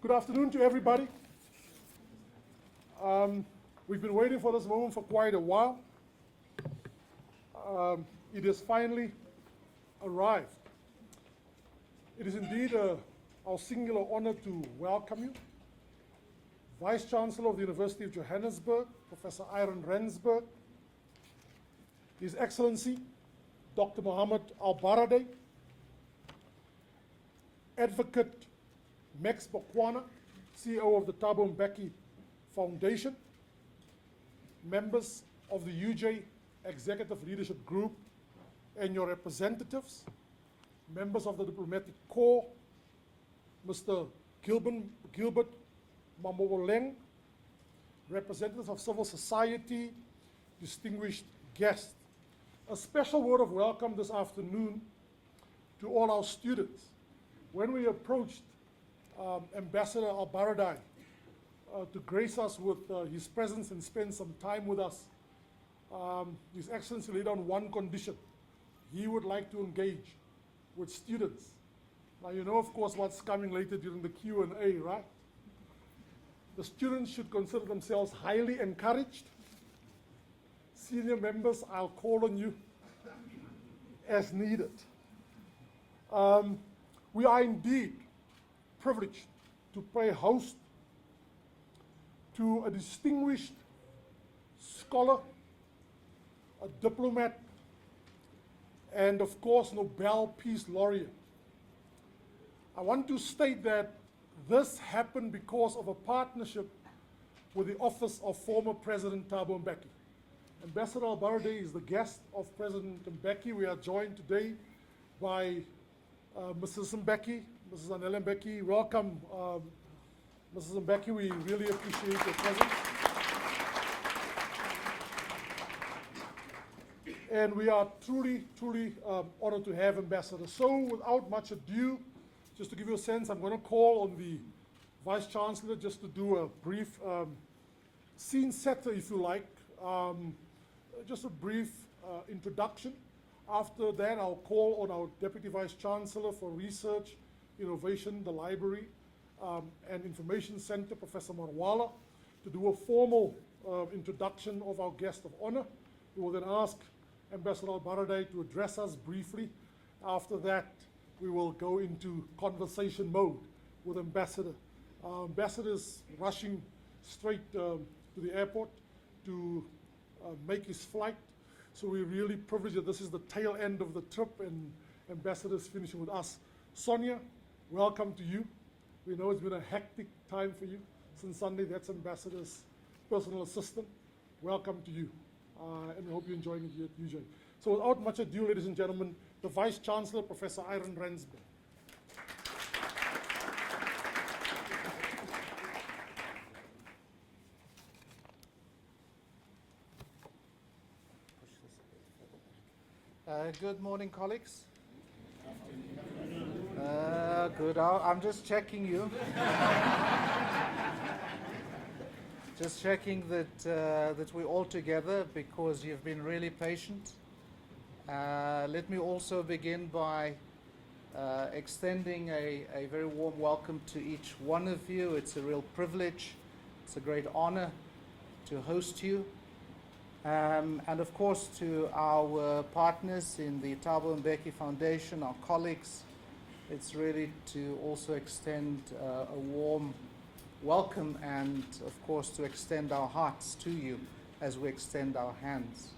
Good afternoon to everybody. We've been waiting for this moment for quite a while. It has finally arrived. It is indeed our singular honor to welcome you, Vice-Chancellor of the University of Johannesburg, Professor Iron Rensburg, His Excellency, Dr. Mohamed Elbaradei, Advocate Max Bokwana, CEO of the Thabo Mbeki Foundation, members of the UJ Executive Leadership Group and your representatives, members of the Diplomatic Corps, Mr. Gilbert Mamoboleng, representatives of civil society, distinguished guests. A special word of welcome this afternoon to all our students. When we approached Ambassador Elbaradei to grace us with his presence and spend some time with us, His Excellency laid on one condition. He would like to engage with students. Now you know, of course, what's coming later during the Q&A, right? The students should consider themselves highly encouraged. Senior members, I'll call on you as needed. We are indeed privileged to play host to a distinguished scholar, a diplomat, and of course, Nobel Peace Laureate. I want to state that this happened because of a partnership with the office of former President Thabo Mbeki. Ambassador Elbaradei is the guest of President Mbeki. We are joined today by Mrs. Mbeki, Mrs. Anela Mbeki. Welcome, Mrs. Mbeki. We really appreciate your presence. And we are truly honored to have Ambassador. So without much ado, just to give you a sense, I'm going to call on the Vice-Chancellor just to do a brief scene setter, if you like, just a brief introduction. After that, I'll call on our Deputy Vice-Chancellor for Research, Innovation, the Library, and Information Center, Professor Marwala, to do a formal introduction of our guest of honor. We will then ask Ambassador Elbaradei to address us briefly. After that, we will go into conversation mode with Ambassador. Ambassador is rushing straight to the airport to make his flight. So we're really privileged that this is the tail end of the trip and Ambassador is finishing with us. Sonia, welcome to you. We know it's been a hectic time for you since Sunday. That's Ambassador's personal assistant. Welcome to you. And we hope you're enjoying it here at UJ. So without much ado, ladies and gentlemen, the Vice-Chancellor, Professor Iron Rensburg. Good morning, colleagues. Good. I'm just checking you. Just checking that we're all together because you've been really patient. Let me also begin by extending a very warm welcome to each one of you. It's a real privilege. It's a great honor to host you. And of course to our partners in the Thabo Mbeki Foundation, our colleagues, it's really to also extend a warm welcome and of course to extend our hearts to you as we extend our hands.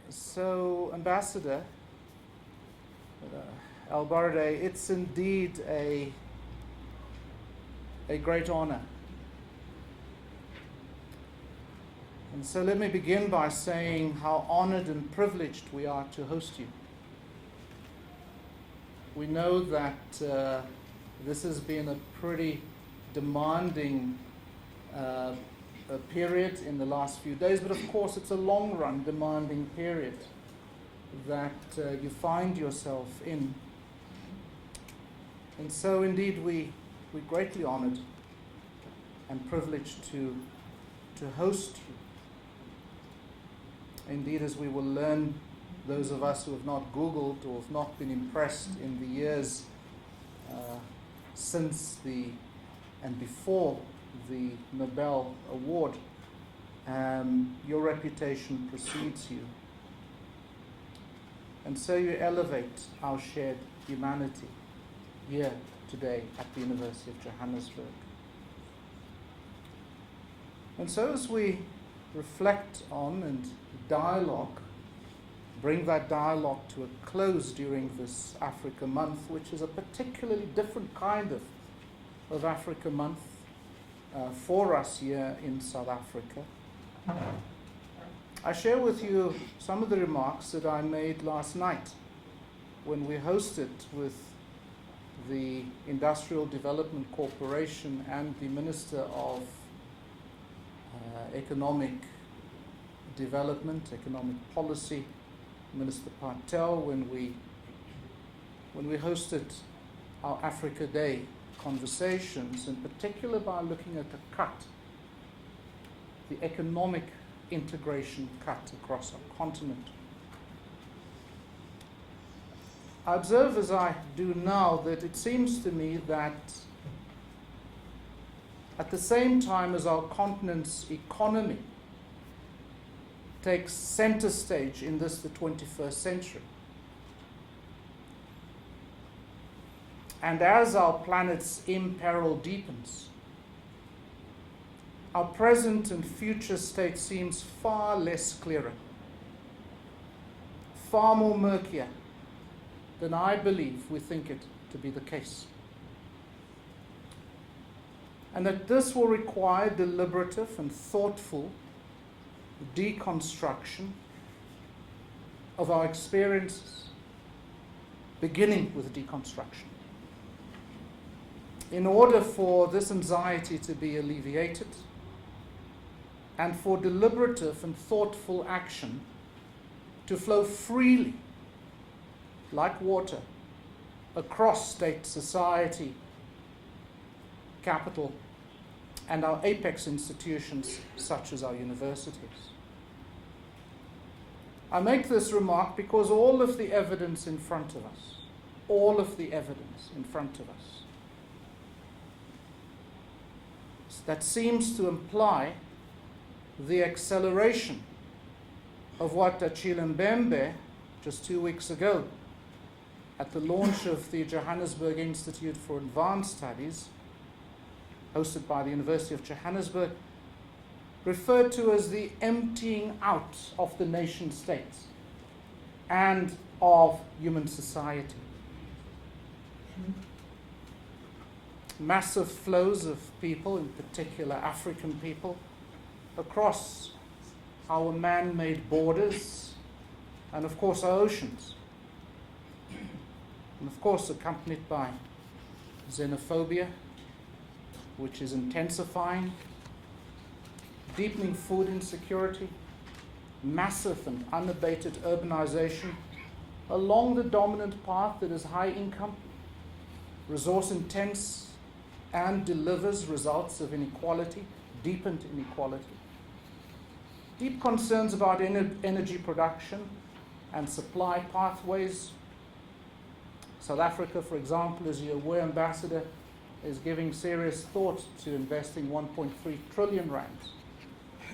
So Ambassador Elbaradei, it's indeed a great honor. And so let me begin by saying how honored and privileged we are to host you. We know that this has been a pretty demanding period in the last few days, but of course it's a long run demanding period that you find yourself in. And so indeed we're greatly honored and privileged to host you. Indeed, as we will learn, those of us who have not Googled or have not been impressed in the years since the and before the Nobel Award, your reputation precedes you. And so you elevate our shared humanity here today at the University of Johannesburg. And so as we reflect on and dialogue, bring that dialogue to a close during this Africa Month, which is a particularly different kind of Africa Month for us here in South Africa, I share with you some of the remarks that I made last night when we hosted with the Industrial Development Corporation and the Minister of Economic Development, Economic Policy, Minister Patel, when we hosted our Africa Day conversations, in particular by looking at the cut, the economic integration cut across our continent. I observe, as I do now, that it seems to me that at the same time as our continent's economy takes center stage in this, the 21st century, and as our planet's imperil deepens, our present and future state seems far less clearer, far more murkier than I believe we think it to be the case. And that this will require deliberative and thoughtful deconstruction of our experiences, beginning with deconstruction. In order for this anxiety to be alleviated, and for deliberative and thoughtful action to flow freely, like water, across state, society, capital, and our apex institutions such as our universities. I make this remark because all of the evidence in front of us, that seems to imply the acceleration of what Achille Mbembe, just 2 weeks ago, at the launch of the Johannesburg Institute for Advanced Studies, hosted by the University of Johannesburg, referred to as the emptying out of the nation states and of human society. Massive flows of people, in particular African people, across our man-made borders and of course our oceans. And of course accompanied by xenophobia, which is intensifying, deepening food insecurity, massive and unabated urbanization along the dominant path that is high income, resource intense, and delivers results of inequality, deepened inequality. Deep concerns about energy production and supply pathways. South Africa, for example, as you're aware, Ambassador, is giving serious thought to investing 1.3 trillion rands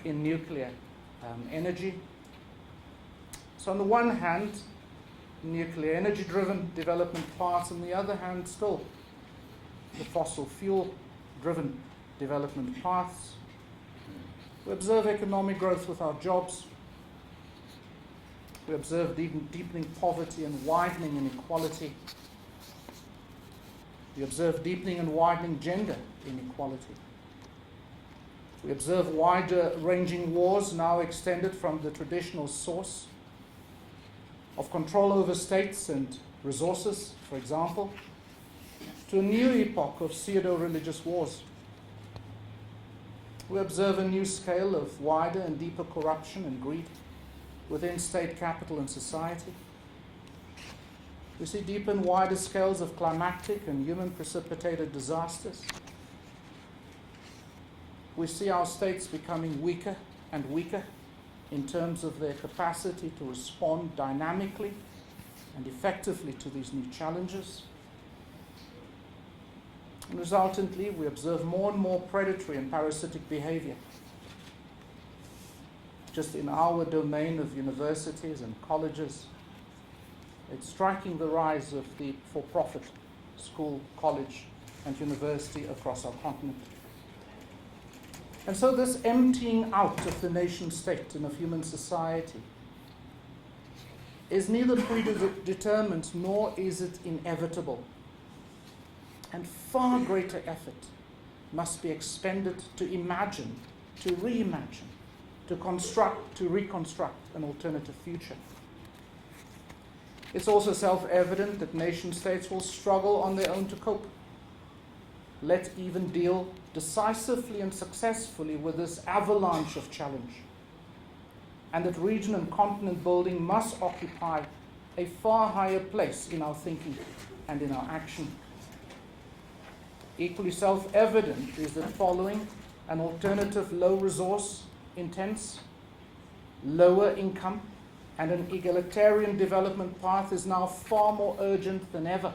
in nuclear energy. So on the one hand, nuclear energy-driven development paths, on the other hand, still the fossil fuel-driven development paths. We observe economic growth with our jobs. We observe deepening poverty and widening inequality. We observe deepening and widening gender inequality. We observe wider-ranging wars now extended from the traditional source of control over states and resources, for example, to a new epoch of pseudo-religious wars. We observe a new scale of wider and deeper corruption and greed within state capital and society. We see deeper and wider scales of climactic and human-precipitated disasters. We see our states becoming weaker and weaker in terms of their capacity to respond dynamically and effectively to these new challenges. And resultantly, we observe more and more predatory and parasitic behavior. Just in our domain of universities and colleges, it's striking the rise of the for-profit school, college, and university across our continent. And so this emptying out of the nation state and of human society is neither predetermined nor is it inevitable. And far greater effort must be expended to imagine, to reimagine, to construct, to reconstruct an alternative future. It's also self-evident that nation-states will struggle on their own to cope. Let's even deal decisively and successfully with this avalanche of challenge. And that region and continent building must occupy a far higher place in our thinking and in our action. Equally self-evident is that following an alternative low-resource, intense, lower income, and an egalitarian development path is now far more urgent than ever.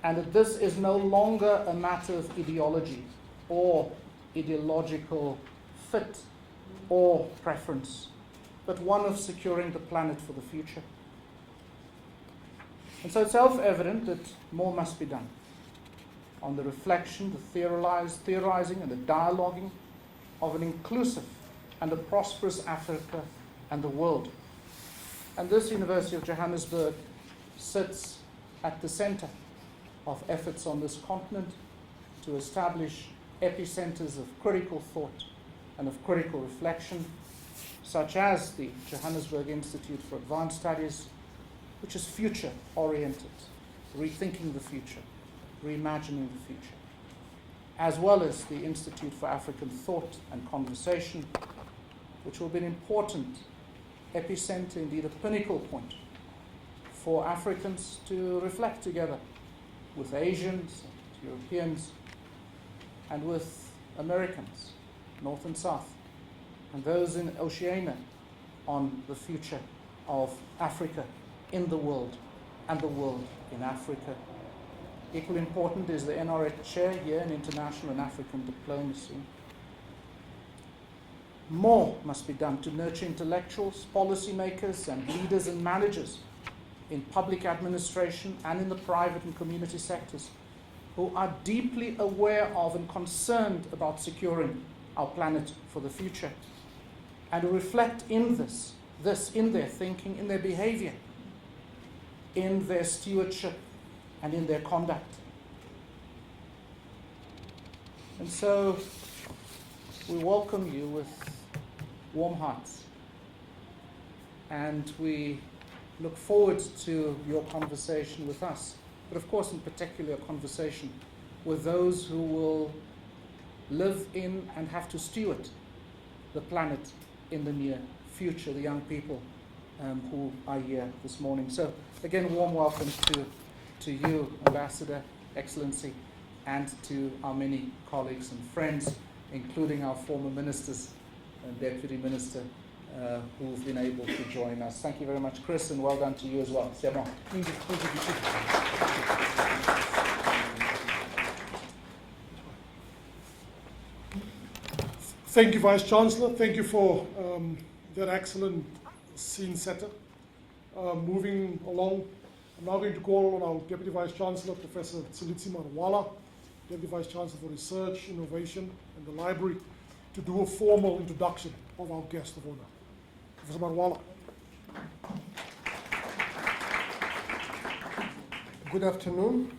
And that this is no longer a matter of ideology or ideological fit or preference, but one of securing the planet for the future. And so it's self-evident that more must be done on the reflection, the theorizing, and the dialoguing of an inclusive and a prosperous Africa and the world. And this University of Johannesburg sits at the center of efforts on this continent to establish epicenters of critical thought and of critical reflection, such as the Johannesburg Institute for Advanced Studies, which is future-oriented, rethinking the future, reimagining the future, as well as the Institute for African Thought and Conversation, which will be an important epicenter, indeed a pinnacle point, for Africans to reflect together with Asians, and Europeans, and with Americans, North and South, and those in Oceania on the future of Africa in the world and the world in Africa. Equally important is the NRA chair here in international and African diplomacy. More must be done to nurture intellectuals, policymakers, and leaders and managers in public administration and in the private and community sectors who are deeply aware of and concerned about securing our planet for the future, and who reflect in this in their thinking, in their behavior, in their stewardship, and in their conduct. And so we welcome you with warm hearts, and we look forward to your conversation with us, but of course in particular a conversation with those who will live in and have to steward the planet in the near future, the young people who are here this morning. So again, warm welcome to you, Ambassador, Excellency, and to our many colleagues and friends, including our former ministers and Deputy Minister who've been able to join us. Thank you very much, Chris, and well done to you as well. Thank Thank you, Vice Chancellor. Thank you for that excellent scene setter. Moving along, I'm now going to call on our Deputy Vice Chancellor, Professor Tsilitsi Marwala, Deputy Vice Chancellor for Research, Innovation, and the Library, to do a formal introduction of our guest of honor. Professor Marwala. Good afternoon.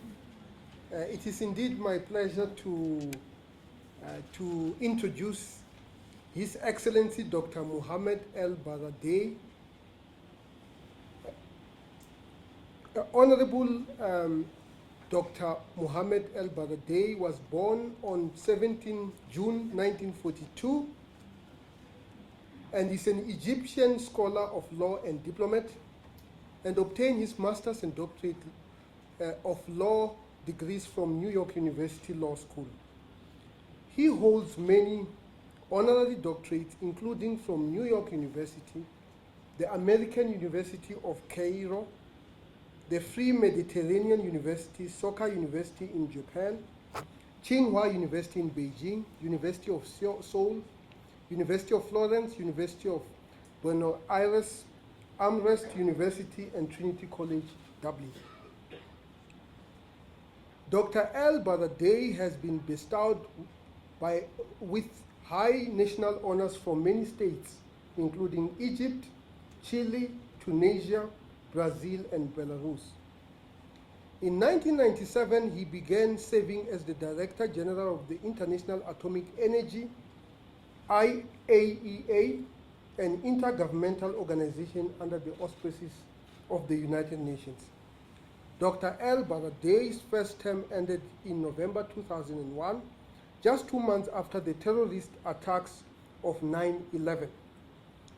It is indeed my pleasure to introduce His Excellency Dr. Mohamed Elbaradei. Honorable Dr. Mohamed Elbaradei was born on 17 June 1942 and is an Egyptian scholar of law and diplomat, and obtained his master's and doctorate of law degrees from New York University Law School. He holds many honorary doctorates, including from New York University, the American University of Cairo, the Free Mediterranean University, Soka University in Japan, Tsinghua University in Beijing, University of Seoul, University of Florence, University of Buenos Aires, Amherst University, and Trinity College, Dublin. Dr. Elbaradei has been bestowed with high national honors from many states, including Egypt, Chile, Tunisia, Brazil, and Belarus. In 1997, he began serving as the Director General of the International Atomic Energy, IAEA, an intergovernmental organization under the auspices of the United Nations. Dr. Elbaradei's first term ended in November 2001, just 2 months after the terrorist attacks of 9/11.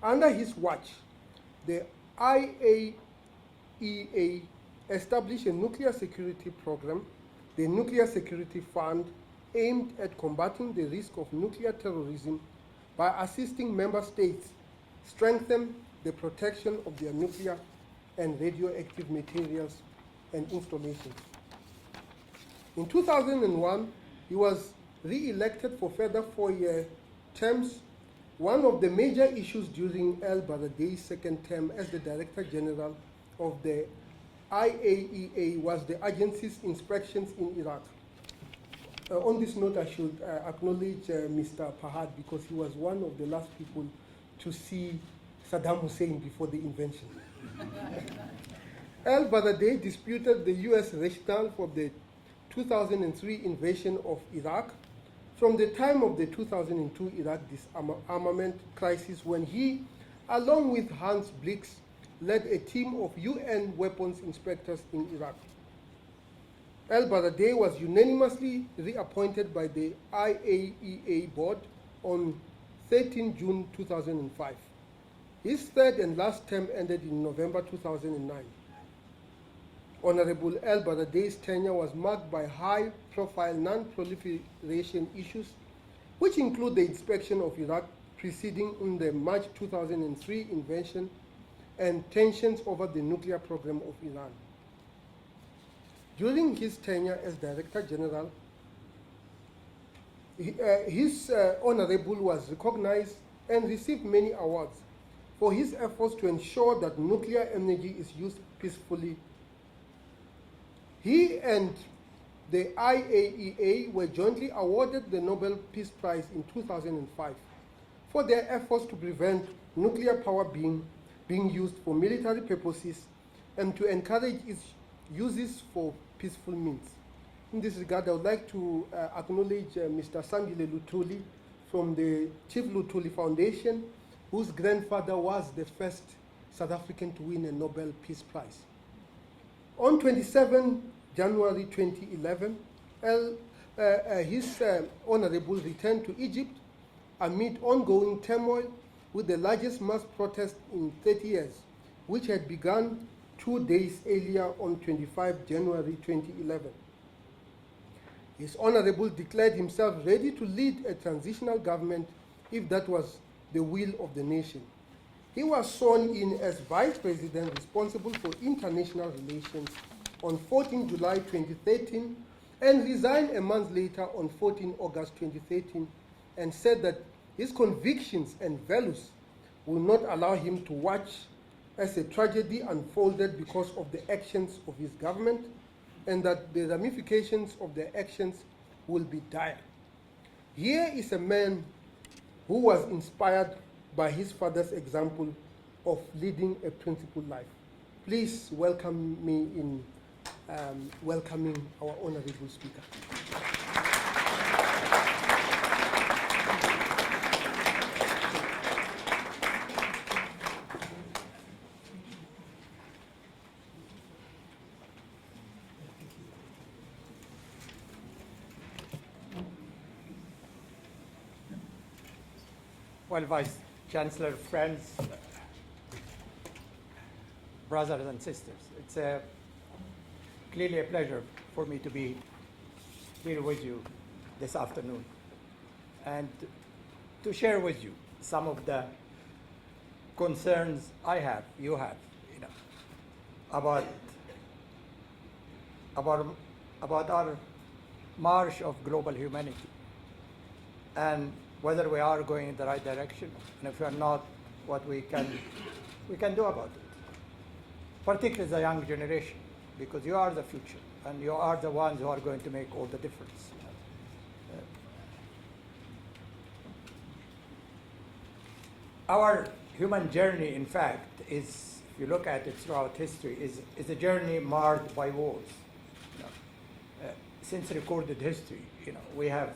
Under his watch, the IAEA established a nuclear security program, the Nuclear Security Fund, aimed at combating the risk of nuclear terrorism by assisting member states strengthen the protection of their nuclear and radioactive materials and installations. In 2001, he was re-elected for further 4-year terms. One of the major issues during Elbaradei's second term as the Director General of the IAEA was the agency's inspections in Iraq. On this note, I should acknowledge Mr. Fahad, because he was one of the last people to see Saddam Hussein before the invention. Elbaradei disputed the US rationale for the 2003 invasion of Iraq from the time of the 2002 Iraq disarmament crisis, when he, along with Hans Blix, led a team of UN weapons inspectors in Iraq. Elbaradei was unanimously reappointed by the IAEA board on 13 June 2005. His third and last term ended in November 2009. Honorable Elbaradei's tenure was marked by high-profile non-proliferation issues, which include the inspection of Iraq preceding the March 2003 invasion and tensions over the nuclear program of Iran. During his tenure as Director General, his Honorable was recognized and received many awards for his efforts to ensure that nuclear energy is used peacefully. He and the IAEA were jointly awarded the Nobel Peace Prize in 2005 for their efforts to prevent nuclear power being used for military purposes and to encourage its uses for peaceful means. In this regard, I would like to acknowledge Mr. Sandile Lutuli from the Chief Lutuli Foundation, whose grandfather was the first South African to win a Nobel Peace Prize. On 27 January 2011, his Honorable returned to Egypt amid ongoing turmoil with the largest mass protest in 30 years, which had begun 2 days earlier on 25 January 2011. His Honorable declared himself ready to lead a transitional government if that was the will of the nation. He was sworn in as Vice President responsible for international relations on 14 July 2013 and resigned a month later on 14 August 2013 and said that his convictions and values will not allow him to watch as a tragedy unfolded because of the actions of his government, and that the ramifications of their actions will be dire. Here is a man who was inspired by his father's example of leading a principled life. Please welcome me in welcoming our Honorable Speaker. Well, Vice Chancellor, friends, brothers and sisters, it's clearly a pleasure for me to be here with you this afternoon and to share with you some of the concerns I have, you have, about our march of global humanity, and whether we are going in the right direction, and if we are not, what we can do about it. Particularly the young generation, because you are the future, and you are the ones who are going to make all the difference. Our human journey, in fact, is, if you look at it throughout history, is a journey marred by wars. You know, since recorded history, you know, we have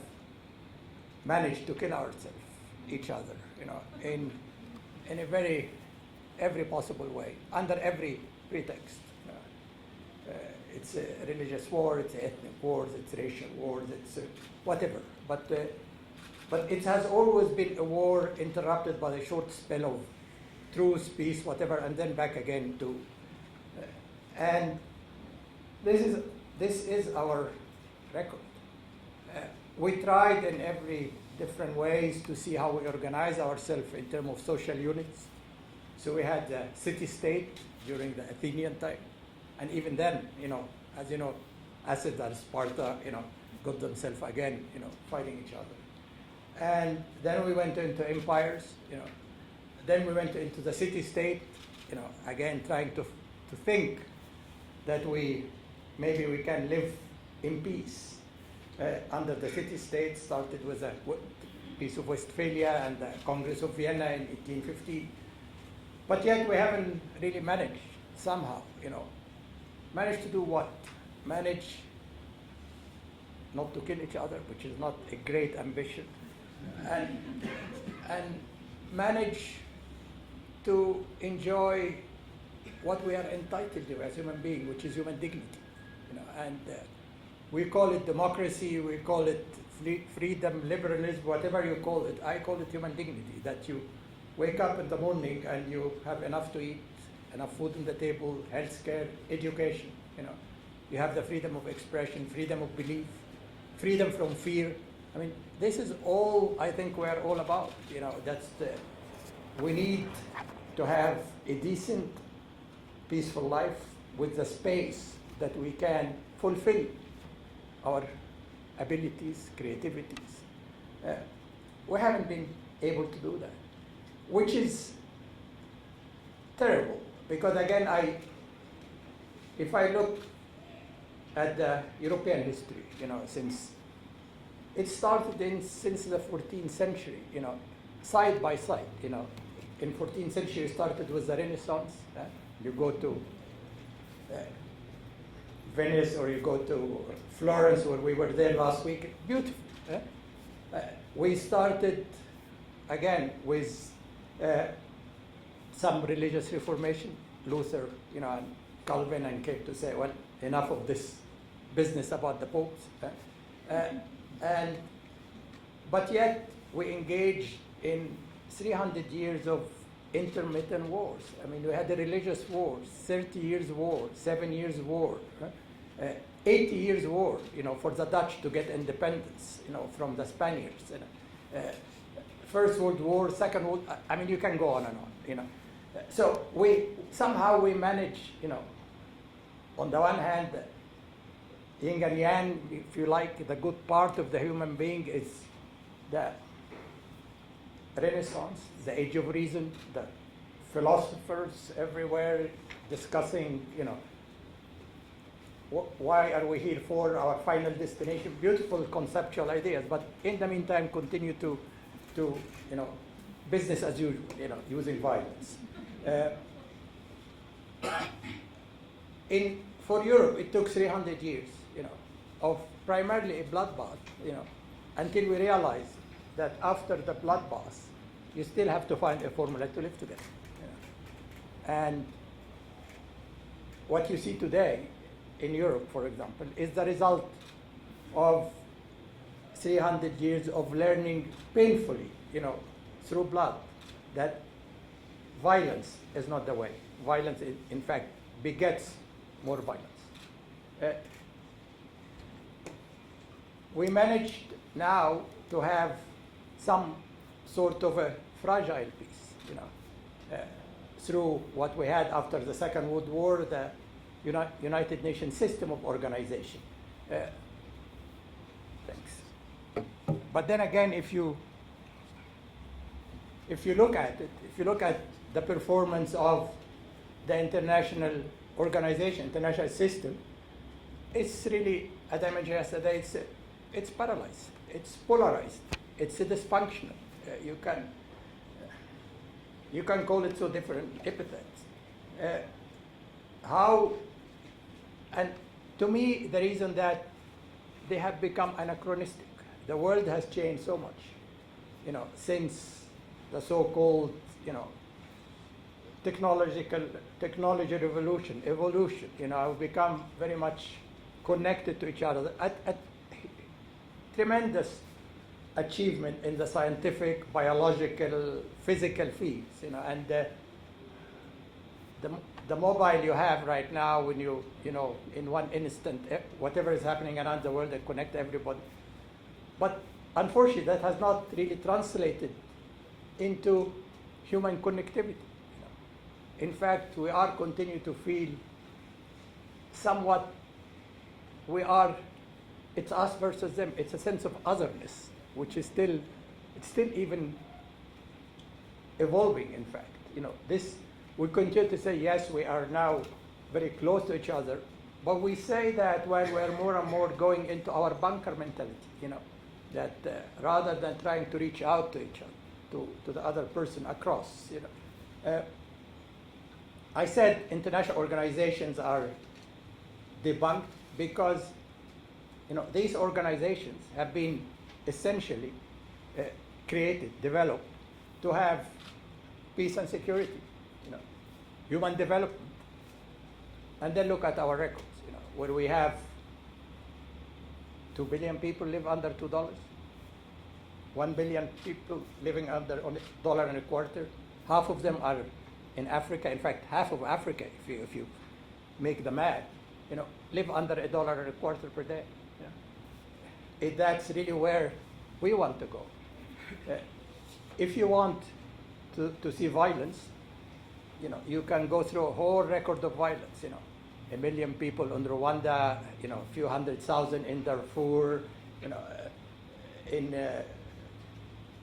managed to kill ourselves, each other, you know, in every possible way, under every pretext. It's a religious war, it's ethnic wars, it's racial wars, it's whatever. But it has always been a war interrupted by a short spell of truce, peace, whatever, and then back again to. And this is our record. We tried in every different ways to see how we organize ourselves in terms of social units. So we had the city-state during the Athenian time, and even then, you know, as you know, Athens and Sparta, you know, got themselves again, you know, fighting each other. And then we went into empires, you know. Then we went into the city-state, you know, again trying to think that maybe we can live in peace under the city-state. Started with the Peace of Westphalia and the Congress of Vienna in 1850. But yet we haven't really managed somehow, you know. Managed to do what? Manage not to kill each other, which is not a great ambition, and manage to enjoy what we are entitled to as human beings, which is human dignity, you know. And we call it democracy, we call it freedom, liberalism, whatever you call it. I call it human dignity. That you wake up in the morning and you have enough to eat, enough food on the table, health care, education, you know. You have the freedom of expression, freedom of belief, freedom from fear. I mean, this is all I think we're all about, you know. We need to have a decent, peaceful life with the space that we can fulfill our abilities, creativities. We haven't been able to do that, which is terrible, because again, if I look at the European history, you know, since it started since the 14th century, you know, side by side, you know. In 14th century, started with the Renaissance. You go to Venice, or you go to Florence, where we were there last week. Beautiful. We started again with some religious reformation, Luther, you know, and Calvin, and came to say, well, enough of this business about the popes. But yet we engaged in 300 years of intermittent wars. I mean, we had the religious wars, 30 years war, 7 years war, 80 years war, you know, for the Dutch to get independence, you know, from the Spaniards. First World War, Second World, I mean, you can go on and on, you know. So somehow we manage, you know, on the one hand, yin and yang, if you like, the good part of the human being is the Renaissance, the Age of Reason, the philosophers everywhere discussing, you know, why are we here for, our final destination, beautiful conceptual ideas, but in the meantime continue to you know, business as usual, you know, using violence. For Europe, it took 300 years, you know, of primarily a bloodbath, you know, until we realized that after the bloodbath, you still have to find a formula to live together. You know. And what you see today in Europe, for example, is the result of 300 years of learning painfully, you know, through blood, that violence is not the way. Violence, in fact, begets more violence. We managed now to have some sort of a fragile peace, you know, through what we had after the Second World War, the United Nations system of organization. things. But then again, if you look at it, if you look at the performance of the international organization, international system, it's really, as I mentioned yesterday, it's paralyzed, it's polarized, it's dysfunctional. You can call it so different epithets. And to me, the reason that they have become anachronistic. The world has changed so much, since the so-called, technology evolution. Have become very much connected to each other. At tremendous achievement in the scientific, biological, physical fields. And the mobile you have right now, when in one instant, whatever is happening around the world, they connect everybody. But unfortunately, that has not really translated into human connectivity. In fact, we are continuing to feel somewhat it's us versus them. It's a sense of otherness, which is still even evolving, in fact. We continue to say, yes, we are now very close to each other, but we say that when we're more and more going into our bunker mentality, that rather than trying to reach out to each other, to the other person across, I said international organizations are debunked because, these organizations have been essentially created, developed to have peace and security, human development. And then look at our records, where we have 2 billion people live under $2, 1 billion people living under $1.25. Half of them are in Africa. In fact, half of Africa, if you make the math, live under $1.25 per day. That's really where we want to go. If you want to see violence, you can go through a whole record of violence. 1 million people in Rwanda, a few 100,000 in Darfur, in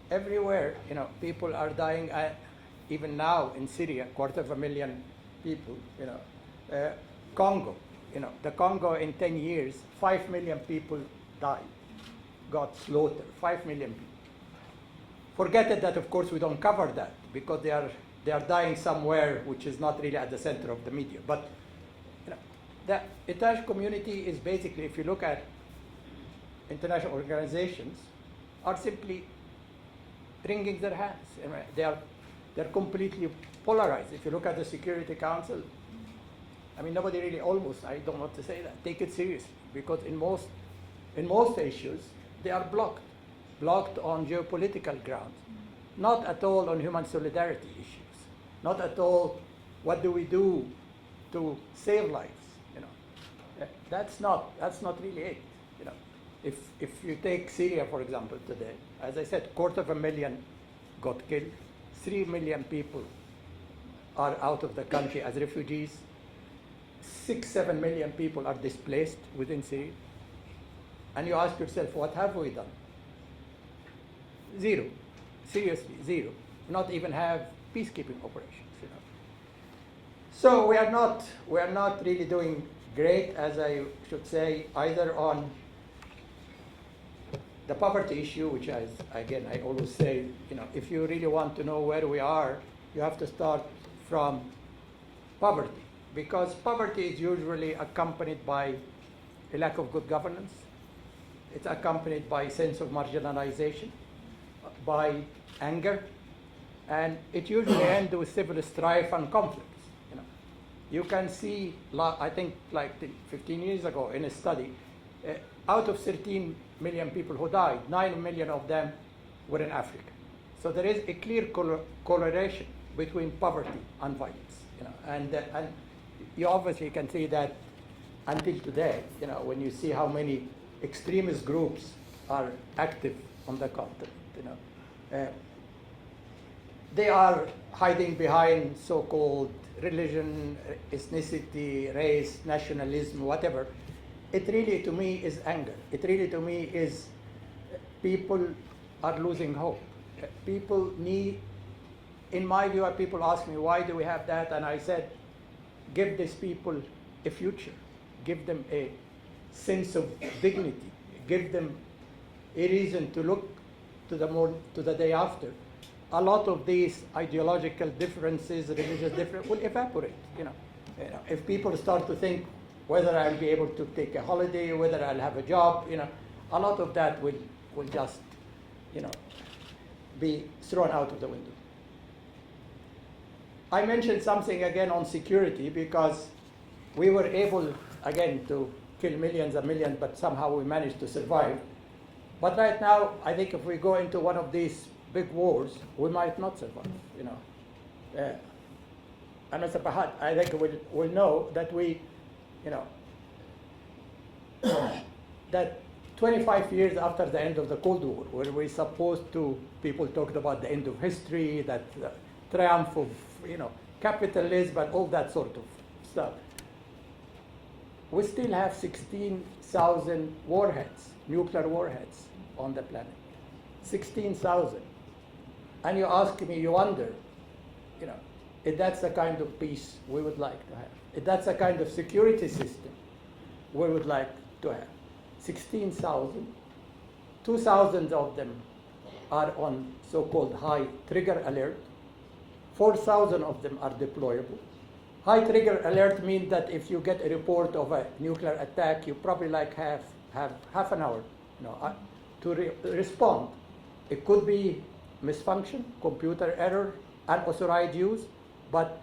everywhere, people are dying. Even now in Syria, 250,000 people. Congo, the Congo in 10 years, 5 million people died, got slaughtered. 5 million people. Forget it that, of course, we don't cover that because they are dying somewhere which is not really at the center of the media. But the international community is basically, if you look at international organizations, are simply wringing their hands. They're completely polarized. If you look at the Security Council, nobody really, I don't want to say that, take it seriously, because in most issues, they are blocked on geopolitical grounds, not at all on human solidarity issues, not at all what do we do to save lives. That's not really it. If you take Syria, for example, today, as I said, 250,000 got killed, 3 million people are out of the country as refugees, 6-7 million people are displaced within Syria. And you ask yourself, what have we done? Zero. Seriously, zero. Not even have peacekeeping operations. So we are not really doing great, as I should say, either on the poverty issue, which I always say, if you really want to know where we are, you have to start from poverty, because poverty is usually accompanied by a lack of good governance. It's accompanied by a sense of marginalization, by anger, and it usually ends with civil strife and conflicts. You can see, I think, like 15 years ago in a study, out of 13 million people who died, 9 million of them were in Africa. So there is a clear correlation between poverty and violence. And you obviously can see that until today. When you see how many extremist groups are active on the continent. They are hiding behind so-called religion, ethnicity, race, nationalism, whatever. it really to me is anger. It really to me is people are losing hope. People need, in my view, people ask me, why do we have that? And I said, give these people a future. Give them a sense of dignity. Give them a reason to look to the day after. A lot of these ideological differences, religious differences, will evaporate. If people start to think whether I'll be able to take a holiday, whether I'll have a job, a lot of that will just, be thrown out of the window. I mentioned something again on security because we were able, again, to kill millions and millions, but somehow we managed to survive. But right now, I think if we go into one of these big wars, we might not survive. And Mr. Fahad, I think we'll know that that 25 years after the end of the Cold War, where we're supposed to, people talked about the end of history, that triumph of capitalism and all that sort of stuff. We still have 16,000 warheads, nuclear warheads on the planet. 16,000. And you ask me, you wonder, if that's the kind of peace we would like to have, if that's the kind of security system we would like to have. 16,000, 2,000 of them are on so-called high trigger alert, 4,000 of them are deployable. High trigger alert means that if you get a report of a nuclear attack, you probably have half an hour to respond. It could be misfunction, computer error, unauthorized use, but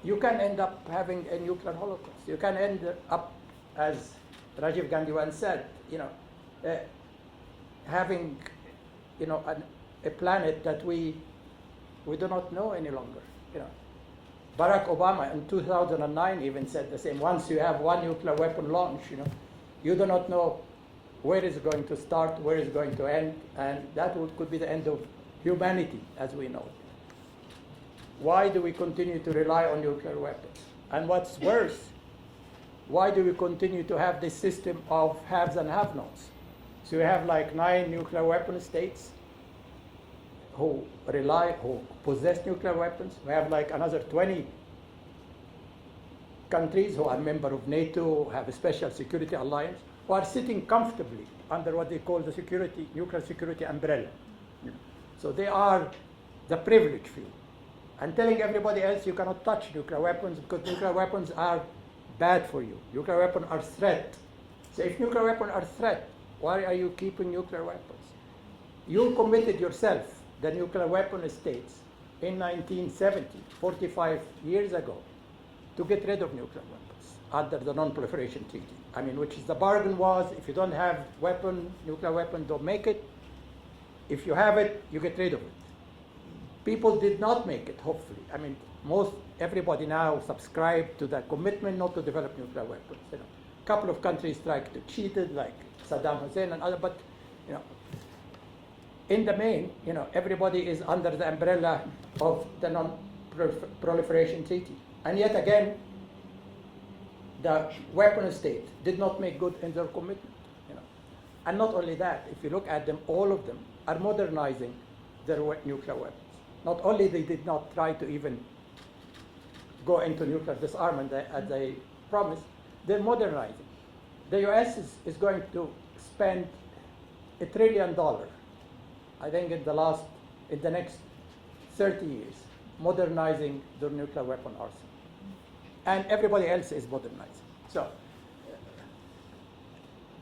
you can end up having a nuclear holocaust. You can end up, as Rajiv Gandhi once said, having a planet that we do not know any longer. Barack Obama in 2009 even said the same. Once you have one nuclear weapon launch, you do not know where it's going to start, where it's going to end, and that could be the end of humanity as we know it. Why do we continue to rely on nuclear weapons? And what's worse, why do we continue to have this system of haves and have-nots? So we have like 9 nuclear weapon states who possess nuclear weapons. We have like another 20 countries who are members of NATO, have a special security alliance, who are sitting comfortably under what they call the nuclear security umbrella. So they are the privileged few. And telling everybody else you cannot touch nuclear weapons because nuclear weapons are bad for you. Nuclear weapons are threat. So if nuclear weapons are threat, why are you keeping nuclear weapons? You committed yourself, the nuclear weapon states, in 1970, 45 years ago, to get rid of nuclear weapons under the Non-Proliferation Treaty. Which is the bargain was, if you don't have nuclear weapon, don't make it. If you have it, you get rid of it. People did not make it, hopefully. Everybody now subscribe to the commitment not to develop nuclear weapons. A couple of countries tried to cheat it, like Saddam Hussein and other, but in the main, everybody is under the umbrella of the Non-Proliferation Treaty. And yet again, the weapon state did not make good in their commitment. And not only that, if you look at them, all of them are modernizing their nuclear weapons. Not only they did not try to even go into nuclear disarmament as they promised, they're modernizing. The US is going to spend $1 trillion, I think in the next 30 years, modernizing their nuclear weapon arsenal. And everybody else is modernizing. So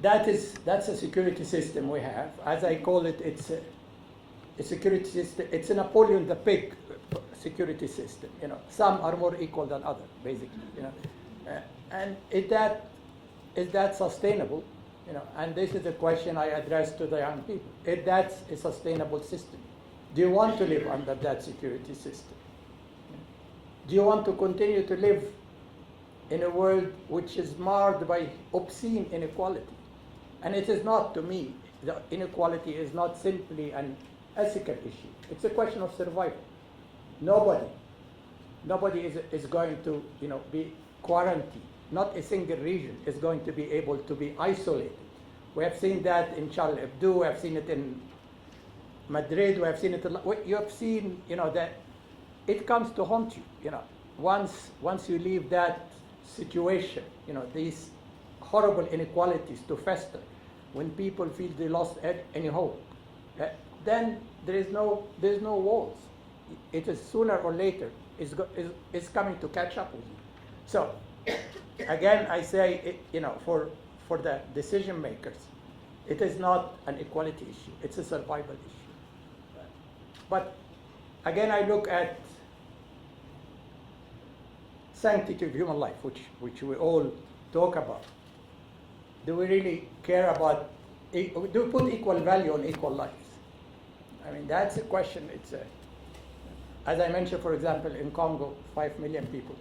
that's a security system we have. As I call it, it's a security system. It's a Napoleon the Pig security system. Some are more equal than others, basically. And is that sustainable? And this is the question I address to the young people. If that's a sustainable system, do you want to live under that security system? Do you want to continue to live in a world which is marred by obscene inequality? And it is not, to me, the inequality is not simply an ethical issue. It's a question of survival. Nobody is going to be quarantined not a single region is going to be able to be isolated. We have seen that in Charlie Hebdo, we have seen it in Madrid, we have seen it, you have seen, that it comes to haunt you, Once you leave that situation, these horrible inequalities to fester, when people feel they lost any hope, then there's no walls. It is sooner or later is coming to catch up with you. So again, I say, for the decision makers, it is not an equality issue. It's a survival issue. But again, I look at sanctity of human life, which we all talk about. Do we really care about? Do we put equal value on equal lives? I mean, that's a question. As I mentioned, for example, in Congo, 5 million people.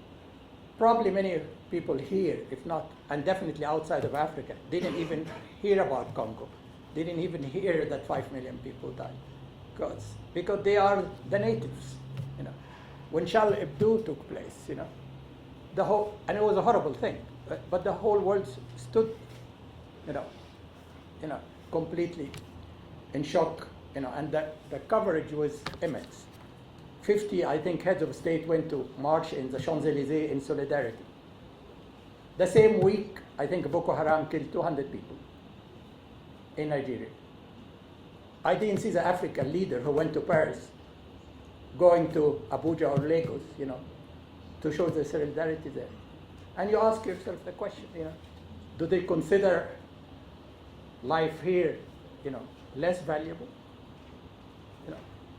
Probably many people here, if not, and definitely outside of Africa, didn't even hear about Congo. Didn't even hear that 5 million people died. Because they are the natives. When Charlie Hebdo took place, and it was a horrible thing, but the whole world stood, completely in shock, and the coverage was immense. 50, I think, heads of state went to march in the Champs-Élysées in solidarity. The same week, I think Boko Haram killed 200 people in Nigeria. I didn't see the African leader who went to Paris going to Abuja or Lagos, to show the solidarity there. And you ask yourself the question, do they consider life here, less valuable?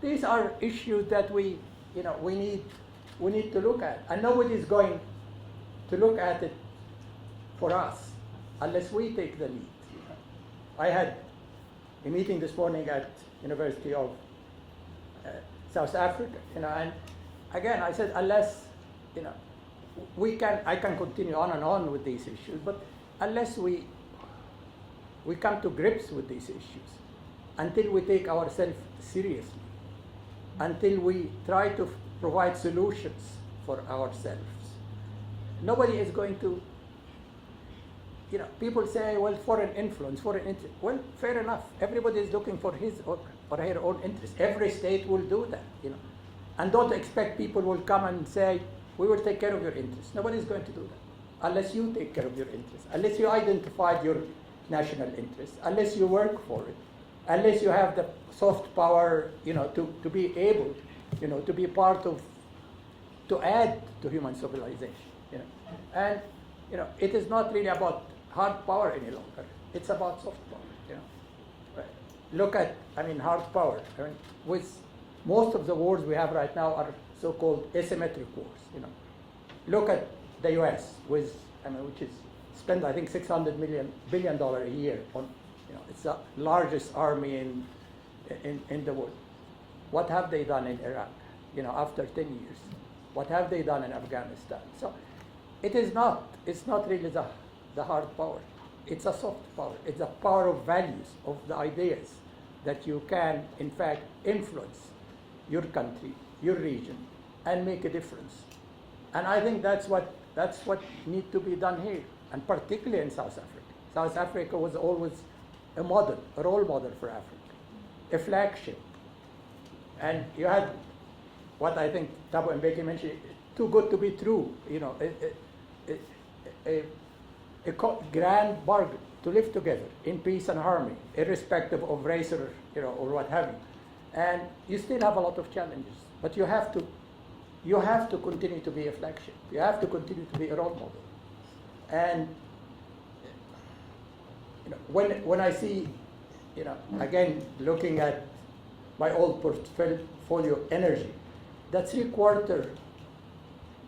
These are issues that we need to look at, and nobody is going to look at it for us unless we take the lead. I had a meeting this morning at University of South Africa, and again I said, unless I can continue on and on with these issues, but unless we come to grips with these issues, until we take ourselves seriously, until we try to provide solutions for ourselves, nobody is going to, people say, well, foreign influence, well, fair enough. Everybody is looking for his or her own interest. Every state will do that, And don't expect people will come and say, we will take care of your interests. Nobody is going to do that unless you take care of your interests, unless you identify your national interests, unless you work for it, unless you have the soft power, to be able, to be part of, to add to human civilization, And, it is not really about hard power any longer. It's about soft power, Look at, hard power. With most of the wars we have right now are so-called asymmetric wars, Look at the U.S. which is spend, I think, $600 billion a year on, it's the largest army in the world. What have they done in Iraq, after 10 years? What have they done in Afghanistan? So it's not really the hard power. It's a soft power. It's the power of values, of the ideas that you can, in fact, influence your country, your region, and make a difference. And I think that's what needs to be done here, and particularly in South Africa. South Africa was always a model, a role model for Africa, a flagship. And you had what I think Thabo Mbeki mentioned, too good to be true, a grand bargain to live together in peace and harmony, irrespective of race or what have you. And you still have a lot of challenges, but you have to continue to be a flagship. You have to continue to be a role model. And when I see, again, looking at my old portfolio energy, that 3/4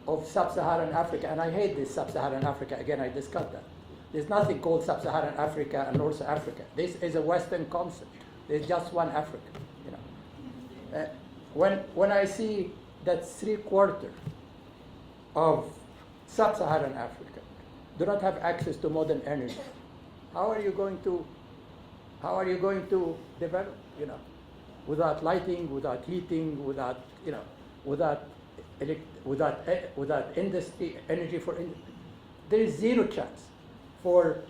of sub-Saharan Africa, and I hate this sub-Saharan Africa, again, I discussed that. There's nothing called sub-Saharan Africa and North Africa. This is a Western concept. There's just one Africa, When I see that 3/4 of sub-Saharan Africa do not have access to modern energy, how are you going to develop, without lighting, without heating, without industry, energy for industry? there is zero chance for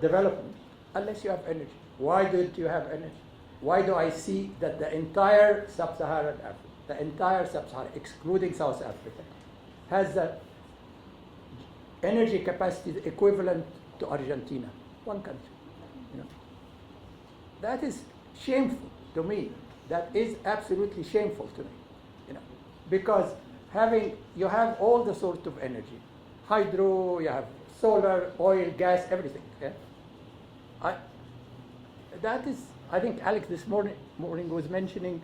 development unless you have energy. Why don't you have energy? Why do I see that the entire sub-Saharan Africa, the entire sub-Saharan, excluding South Africa, has the energy capacity equivalent to Argentina, one country? You know, that is shameful to me. That is absolutely shameful to me. You know, because you have all the sort of energy, hydro, you have solar, oil, gas, everything. Yeah? I think Alex this morning was mentioning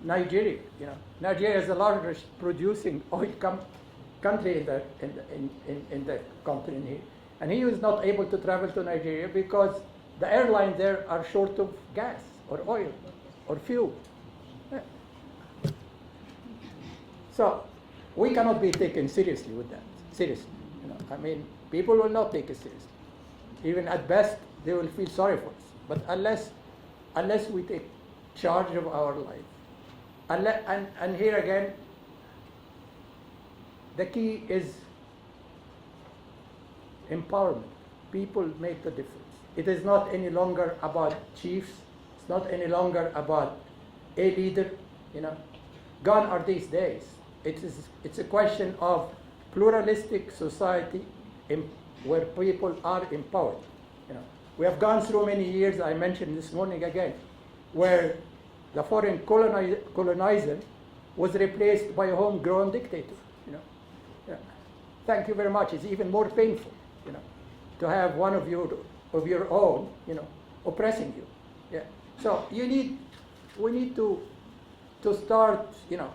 Nigeria. You know, Nigeria is the largest producing oil country in the continent here, and he was not able to travel to Nigeria because the airlines there are short of gas or oil or fuel. Yeah. So we cannot be taken seriously with that. Seriously, you know, I mean, people will not take it seriously. Even at best, they will feel sorry for us. But unless we take charge of our life, and here again, the key is empowerment. People make the difference. It is not any longer about chiefs. It's not any longer about a leader. You know, gone are these days. It's a question of pluralistic society where people are empowered. You know, we have gone through many years. I mentioned this morning again, where the foreign colonizer was replaced by a homegrown dictator. You know, yeah. Thank you very much. It's even more painful, you know, to have one of your own, you know, oppressing you. Yeah. So we need to start, you know,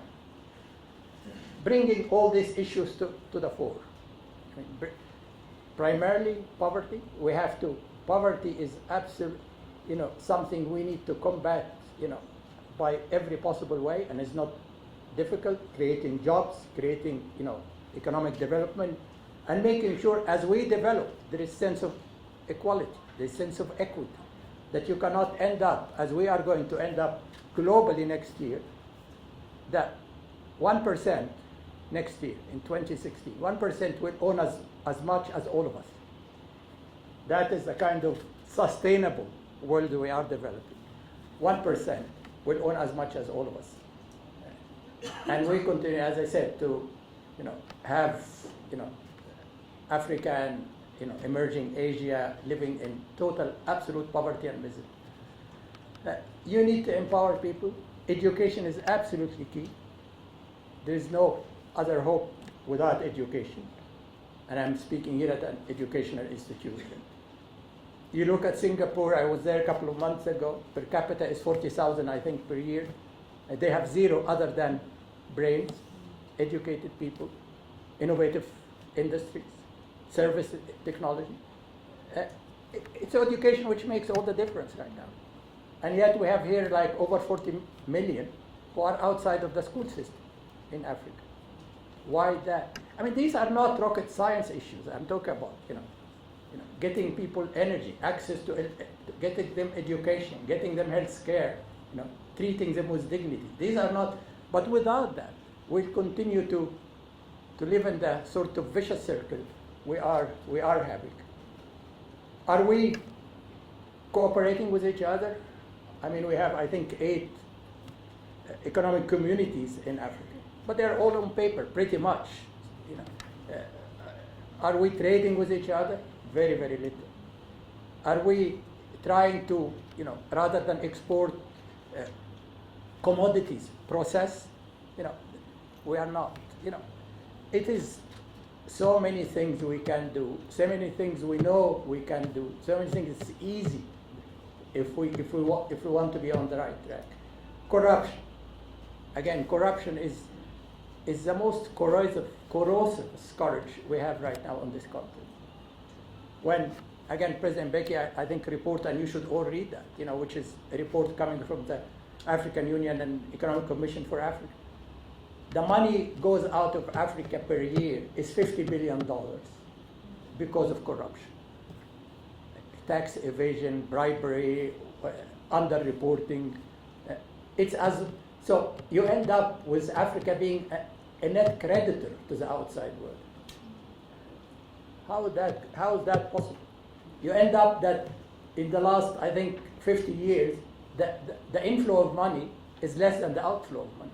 bringing all these issues to the fore. I mean, primarily poverty. Poverty is absolute, you know, something we need to combat, you know, by every possible way, and it's not difficult. Creating jobs, creating, you know, economic development, and making sure as we develop, there is sense of equality, there is sense of equity, that you cannot end up, as we are going to end up globally next year, that 1% next year, in 2016, 1% will own as much as all of us. That is the kind of sustainable world we are developing. 1% will own as much as all of us. And we continue, as I said, to, you know, have, you know, Africa and, you know, emerging Asia living in total, absolute poverty and misery. You need to empower people. Education is absolutely key. There is no other hope without education. And I'm speaking here at an educational institution. You look at Singapore, I was there a couple of months ago, per capita is 40,000, I think, per year. They have zero other than brains, educated people, innovative industries, service technology. It's education which makes all the difference right now. And yet we have here like over 40 million who are outside of the school system in Africa. Why that? I mean, these are not rocket science issues I'm talking about, you know, getting people energy, access to getting them education, getting them health care, you know, treating them with dignity. These are not, but without that, we'll continue to live in the sort of vicious circle we are having. Are we cooperating with each other? I mean, we have, I think, 8 economic communities in Africa, but they're all on paper, pretty much. You know, are we trading with each other? Very, very little. Are we trying to, you know, rather than export commodities, process? You know, we are not. You know, it is so many things we can do, so many things we know we can do, so many things it's easy if we want to be on the right track. Corruption. Again, corruption is the most corrosive scourge we have right now on this continent. When, again, President Becky, I think, report, and you should all read that, you know, which is a report coming from the African Union and Economic Commission for Africa. The money goes out of Africa per year is $50 billion because of corruption. Tax evasion, bribery, underreporting. So you end up with Africa being a net creditor to the outside world. How is that possible? You end up that in the last, I think, 50 years, the inflow of money is less than the outflow of money.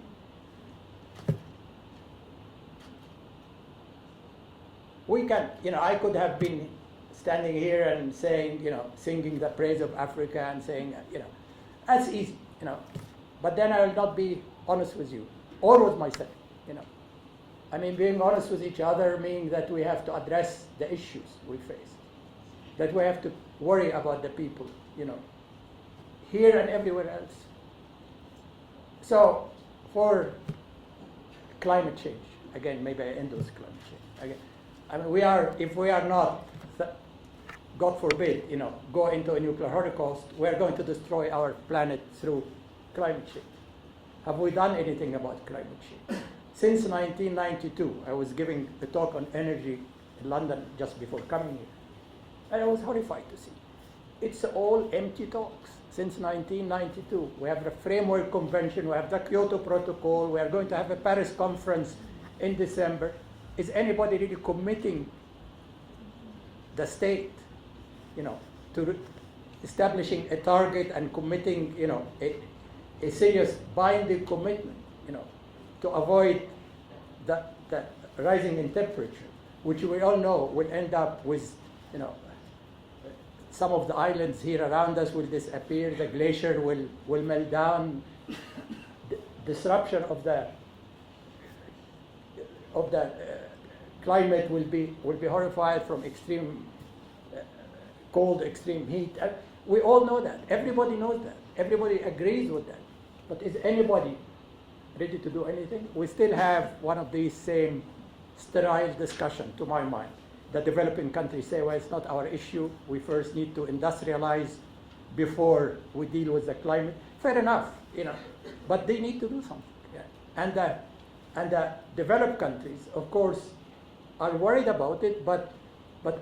We can, I could have been standing here and saying, singing the praise of Africa and saying, that's easy, But then I will not be honest with you or with myself, I mean, being honest with each other means that we have to address the issues we face, that we have to worry about the people, here and everywhere else. So, for climate change, again, maybe I endorse climate change. Again, I mean, if we are not, God forbid, go into a nuclear holocaust, we are going to destroy our planet through climate change. Have we done anything about climate change? Since 1992, I was giving a talk on energy in London just before coming here, and I was horrified to see. It's all empty talks. Since 1992, we have the Framework Convention, we have the Kyoto Protocol, we are going to have a Paris conference in December. Is anybody really committing the state, to establishing a target and committing, a serious binding commitment, to avoid the rising in temperature, which we all know will end up with, some of the islands here around us will disappear, the glacier will melt down, disruption of the climate will be horrified from extreme cold, extreme heat. We all know that. Everybody knows that. Everybody agrees with that. But is anybody ready to do anything? We still have one of these same sterile discussion, to my mind. The developing countries say, well, it's not our issue. We first need to industrialize before we deal with the climate. Fair enough, but they need to do something. Yeah. And the developed countries, of course, are worried about it, but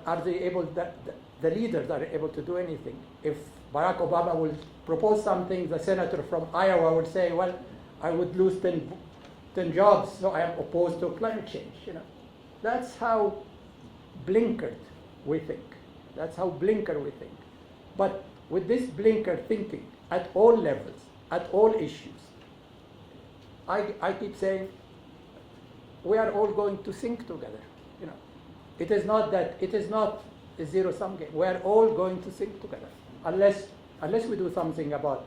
are they able, the leaders are able to do anything? If Barack Obama will propose something, the senator from Iowa will say, well, I would lose 10 jobs, so I am opposed to climate change. That's how blinkered we think. That's how blinkered we think. But with this blinkered thinking at all levels, at all issues, I keep saying we are all going to sink together. It is not a zero-sum game. We are all going to sink together unless we do something about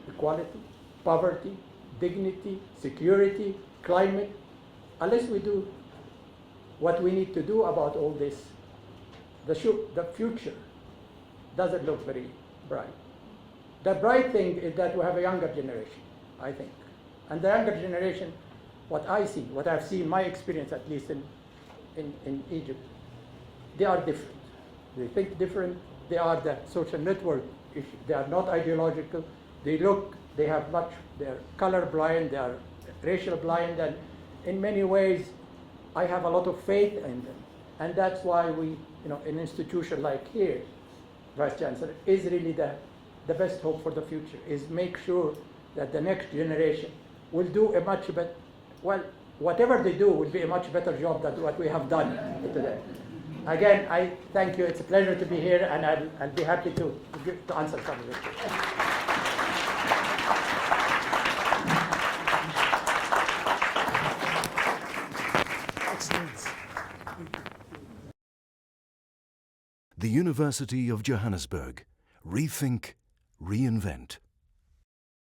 equality, poverty, dignity, security, climate. Unless we do what we need to do about all this, the future doesn't look very bright. The bright thing is that we have a younger generation, I think. And the younger generation, what I see, what I've seen, my experience at least in Egypt, they are different. They think different. They are the social network issue. They are not ideological. They are color blind, they are racial blind, and in many ways, I have a lot of faith in them. And that's why we, an institution like here, Vice Chancellor, is really the best hope for the future, is make sure that the next generation will do a much better, well, whatever they do will be a much better job than what we have done today. Again, I thank you. It's a pleasure to be here, and I'll be happy to answer some of your questions. The University of Johannesburg. Rethink, reinvent.